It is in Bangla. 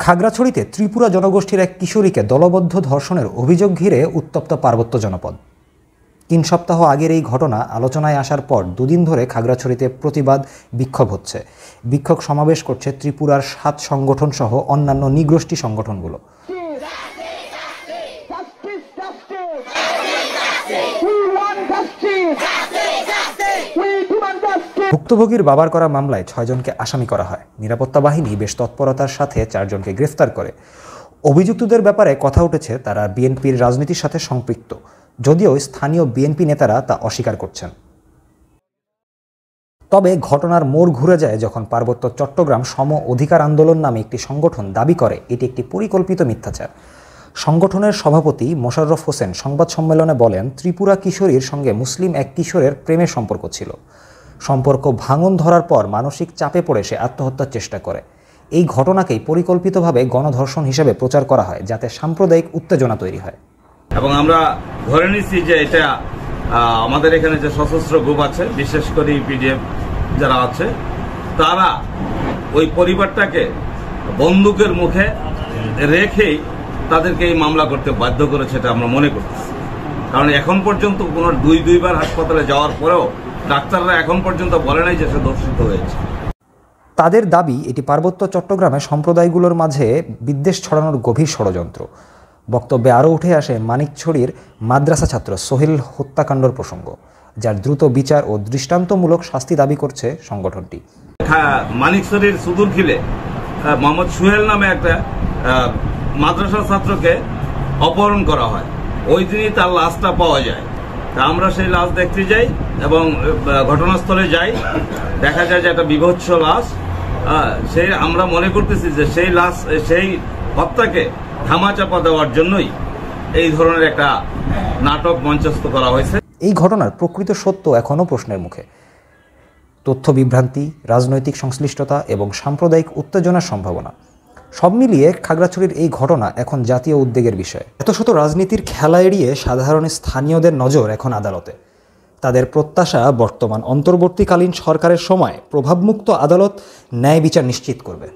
খাগড়াছড়িতে ত্রিপুরা জনগোষ্ঠীর এক কিশোরীকে দলবদ্ধ ধর্ষণের অভিযোগ ঘিরে উত্তপ্ত পার্বত্য জনপদ। ৩ সপ্তাহ আগের এই ঘটনা আলোচনায় আসার পর দুদিন ধরে খাগড়াছড়িতে প্রতিবাদ বিক্ষোভ হচ্ছে। বিক্ষোভ সমাবেশ করছে ত্রিপুরার ৭ সংগঠন সহ অন্যান্য নৃগোষ্ঠী সংগঠনগুলো। ভুক্তভোগীর বাবার করা মামলায় ৬ জনকে আসামি করা হয়। নিরাপত্তা বাহিনী বেশ তৎপরতার সাথে ৪ জনকে গ্রেফতার করে। অভিযুক্তদের ব্যাপারে কথা উঠেছে তারা বিএনপির রাজনীতির সাথে সম্পৃক্ত, যদিও স্থানীয় বিএনপি নেতারা তা অস্বীকার করছেন। তবে ঘটনার মোড় ঘুরে যায় যখন পার্বত্য চট্টগ্রাম সম অধিকার আন্দোলন নামে একটি সংগঠন দাবি করে এটি একটি পরিকল্পিত মিথ্যাচার। সংগঠনের সভাপতি মোশাররফ হোসেন সংবাদ সম্মেলনে বলেন, ত্রিপুরা কিশোরীর সঙ্গে মুসলিম এক কিশোরের প্রেমের সম্পর্ক ছিল। সম্পর্ক ভাঙন ধরার পর মানসিক চাপে পড়ে সে আত্মহত্যার চেষ্টা করে। এই ঘটনাকেই পরিকল্পিতভাবে গণধর্ষণ হিসেবে প্রচার করা হয়, যাতে সাম্প্রদায়িক উত্তেজনা তৈরি হয়। এবং আমরা ধরে নিচ্ছি যে এটা আমাদের এখানে যে সশস্ত্র গ্রুপ আছে, বিশেষ করে পিডিএফ যারা আছে, তারা ওই পরিবারটাকে বন্দুকের মুখে রেখেই তাদেরকে এই মামলা করতে বাধ্য করেছে, এটা আমরা মনে করতেছি। কারণ এখন পর্যন্ত কোনো দুইবার হাসপাতালে যাওয়ার পরেও ডাক্তাররা এখন পর্যন্ত বলে নাই যে সে ধর্ষিত হয়েছে। তাদের দাবি এটি পার্বত্য চট্টগ্রামে সম্প্রদায়গুলোর মাঝে বিদ্বেষ ছড়ানোর গভীর ষড়যন্ত্র। বক্তব্যে আরও উঠে আসে মানিকছড়ির মাদ্রাসা ছাত্র সোহেল হত্যাকাণ্ডর প্রসঙ্গ, যার দ্রুত বিচার ও দৃষ্টান্তমূলক শাস্তি দাবি করছে সংগঠনটি। মানিকছড়ির সুদূরখিলে মোহাম্মদ সোহেল নামে একটা মাদ্রাসা ছাত্রকে অপহরণ করা হয়। ওই দিনই তার লাশটা পাওয়া যায়। তা আমরা সেই লাশ দেখতে যাই এবং ঘটনাস্থলে যাই, দেখা যায় যে একটা বিভৎস লাশ। আমরা মনে করতেছি যে সেই হত্যাকে ধামাচাপা দেওয়ার জন্যই এই ধরনের একটা নাটক মঞ্চস্থ করা হয়েছে। এই ঘটনার প্রকৃত সত্য এখনও প্রশ্নের মুখে। তথ্য বিভ্রান্তি, রাজনৈতিক সংশ্লিষ্টতা এবং সাম্প্রদায়িক উত্তেজনার সম্ভাবনা সব মিলিয়ে খাগড়াছড়ির এই ঘটনা এখন জাতীয় উদ্বেগের বিষয়। এত শত রাজনীতির খেলা এড়িয়ে সাধারণ স্থানীয়দের নজর এখন আদালতে। তাদের প্রত্যাশা বর্তমান অন্তর্বর্তীকালীন সরকারের সময় প্রভাবমুক্ত আদালত ন্যায় বিচার নিশ্চিত করবে।